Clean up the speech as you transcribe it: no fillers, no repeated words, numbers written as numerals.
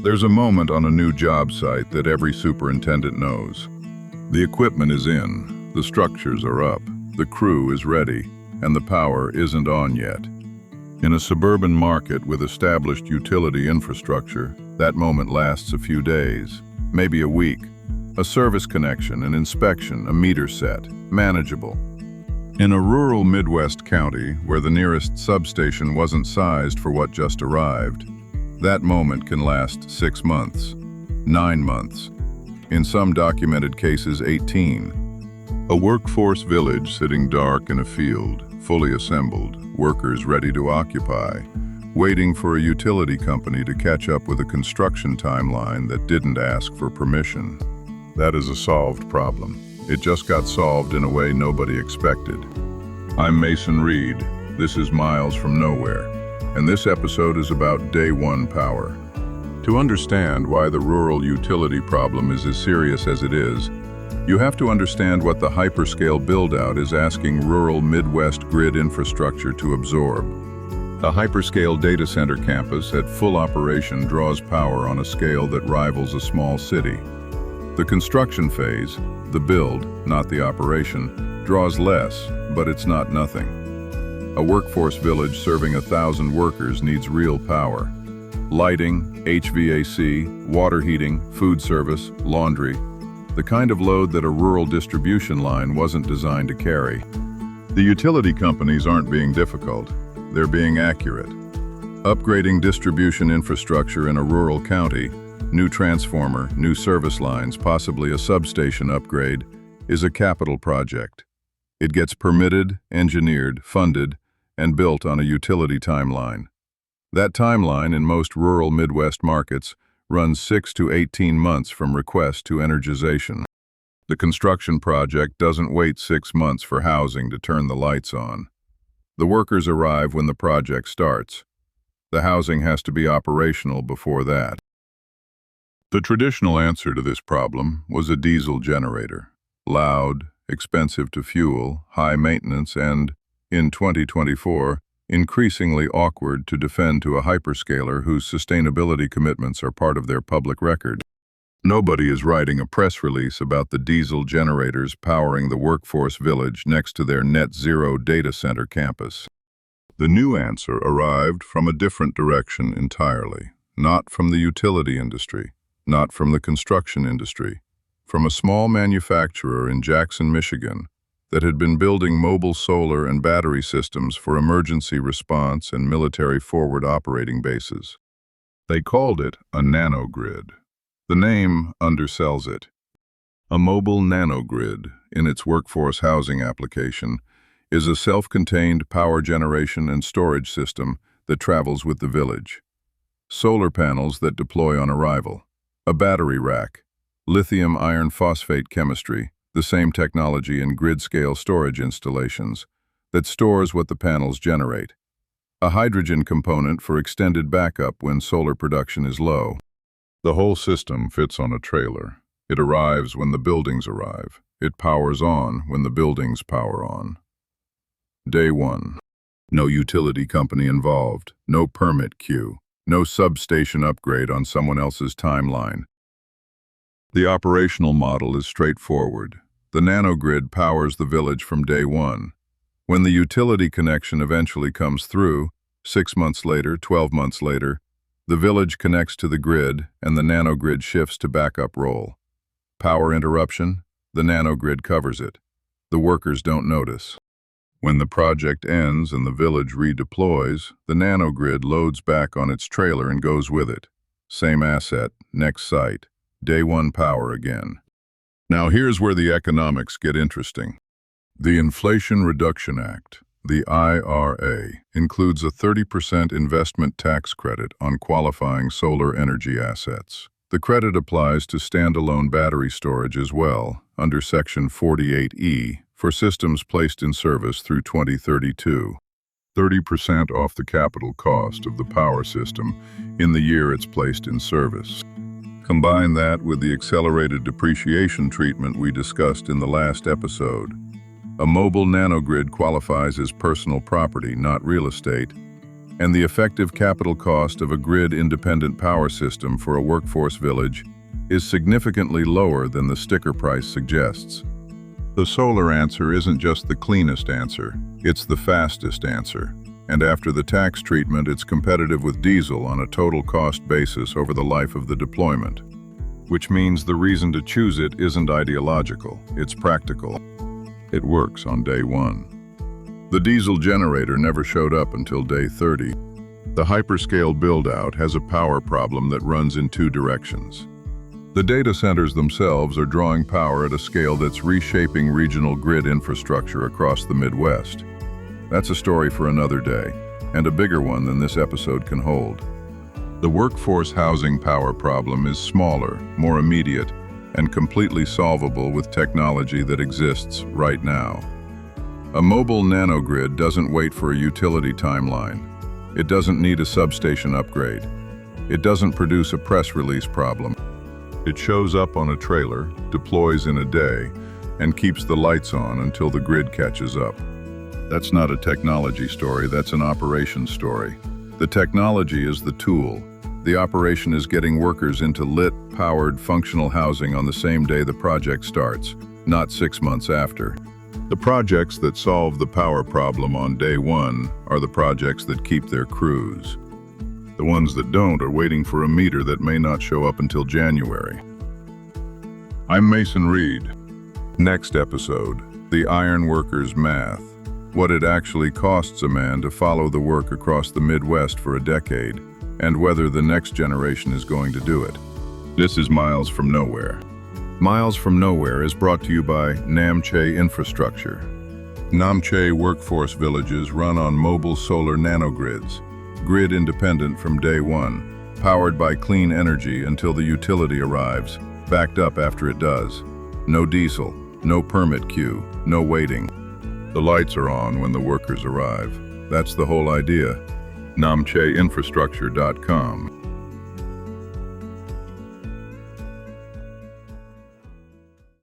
There's a moment on a new job site that every superintendent knows. The equipment is in, the structures are up, the crew is ready, and the power isn't on yet. In a suburban market with established utility infrastructure, that moment lasts a few days, maybe a week. A service connection, an inspection, a meter set, manageable. In a rural Midwest county where the nearest substation wasn't sized for what just arrived, that moment can last 6 months, 9 months, in some documented cases 18. A workforce village sitting dark in a field, fully assembled, workers ready to occupy, waiting for a utility company to catch up with a construction timeline that didn't ask for permission. That is a solved problem. It just got solved in a way nobody expected. I'm Mason Reed. This is Miles from Nowhere, and this episode is about Day One power. To understand why the rural utility problem is as serious as it is, you have to understand what the hyperscale buildout is asking rural Midwest grid infrastructure to absorb. A hyperscale data center campus at full operation draws power on a scale that rivals a small city. The construction phase, the build, not the operation, draws less, but it's not nothing. A workforce village serving 1,000 workers needs real power. Lighting, HVAC, water heating, food service, laundry, the kind of load that a rural distribution line wasn't designed to carry. The utility companies aren't being difficult, they're being accurate. Upgrading distribution infrastructure in a rural county, new transformer, new service lines, possibly a substation upgrade, is a capital project. It gets permitted, engineered, funded, and built on a utility timeline. That timeline in most rural Midwest markets runs 6 to 18 months from request to energization. The construction project doesn't wait 6 months for housing to turn the lights on. The workers arrive when the project starts. The housing has to be operational before that. The traditional answer to this problem was a diesel generator. Loud, expensive to fuel, high maintenance, and, in 2024, increasingly awkward to defend to a hyperscaler whose sustainability commitments are part of their public record. Nobody is writing a press release about the diesel generators powering the workforce village next to their net zero data center campus. The new answer arrived from a different direction entirely, not from the utility industry, not from the construction industry, from a small manufacturer in Jackson, Michigan, that had been building mobile solar and battery systems for emergency response and military forward operating bases. They called it a nanogrid. The name undersells it. A mobile nanogrid, in its workforce housing application, is a self-contained power generation and storage system that travels with the village. Solar panels that deploy on arrival. A battery rack, lithium iron phosphate chemistry, the same technology in grid-scale storage installations, that stores what the panels generate. A hydrogen component for extended backup when solar production is low. The whole system fits on a trailer. It arrives when the buildings arrive. It powers on when the buildings power on. Day one. No utility company involved, no permit queue. No substation upgrade on someone else's timeline. The operational model is straightforward. The nanogrid powers the village from day one. When the utility connection eventually comes through, 6 months later, 12 months later, the village connects to the grid and the nanogrid shifts to backup role. Power interruption, the nanogrid covers it. The workers don't notice. When the project ends and the village redeploys, the nanogrid loads back on its trailer and goes with it. Same asset, next site, day one power again. Now here's where the economics get interesting. The Inflation Reduction Act, the IRA, includes a 30% investment tax credit on qualifying solar energy assets. The credit applies to standalone battery storage as well, under Section 48E, for systems placed in service through 2032. 30% off the capital cost of the power system in the year it's placed in service. Combine that with the accelerated depreciation treatment we discussed in the last episode. A mobile nanogrid qualifies as personal property, not real estate. And the effective capital cost of a grid-independent power system for a workforce village is significantly lower than the sticker price suggests. The solar answer isn't just the cleanest answer, it's the fastest answer. And after the tax treatment, it's competitive with diesel on a total cost basis over the life of the deployment. Which means the reason to choose it isn't ideological, it's practical. It works on day 1. The diesel generator never showed up until day 30. The hyperscale build-out has a power problem that runs in 2 directions. The data centers themselves are drawing power at a scale that's reshaping regional grid infrastructure across the Midwest. That's a story for another day, and a bigger one than this episode can hold. The workforce housing power problem is smaller, more immediate, and completely solvable with technology that exists right now. A mobile nanogrid doesn't wait for a utility timeline. It doesn't need a substation upgrade. It doesn't produce a press release problem. It shows up on a trailer, deploys in a day, and keeps the lights on until the grid catches up. That's not a technology story, that's an operations story. The technology is the tool. The operation is getting workers into lit, powered, functional housing on the same day the project starts, not 6 months after. The projects that solve the power problem on day 1 are the projects that keep their crews. The ones that don't are waiting for a meter that may not show up until January. I'm Mason Reed. Next episode, the iron worker's math. What it actually costs a man to follow the work across the Midwest for a decade, and whether the next generation is going to do it. This is Miles from Nowhere. Miles from Nowhere is brought to you by Namche Infrastructure. Namche workforce villages run on mobile solar nanogrids, grid independent from day 1, powered by clean energy until the utility arrives, backed up after it does. No diesel, no permit queue, no waiting. The lights are on when the workers arrive. That's the whole idea. NamcheInfrastructure.com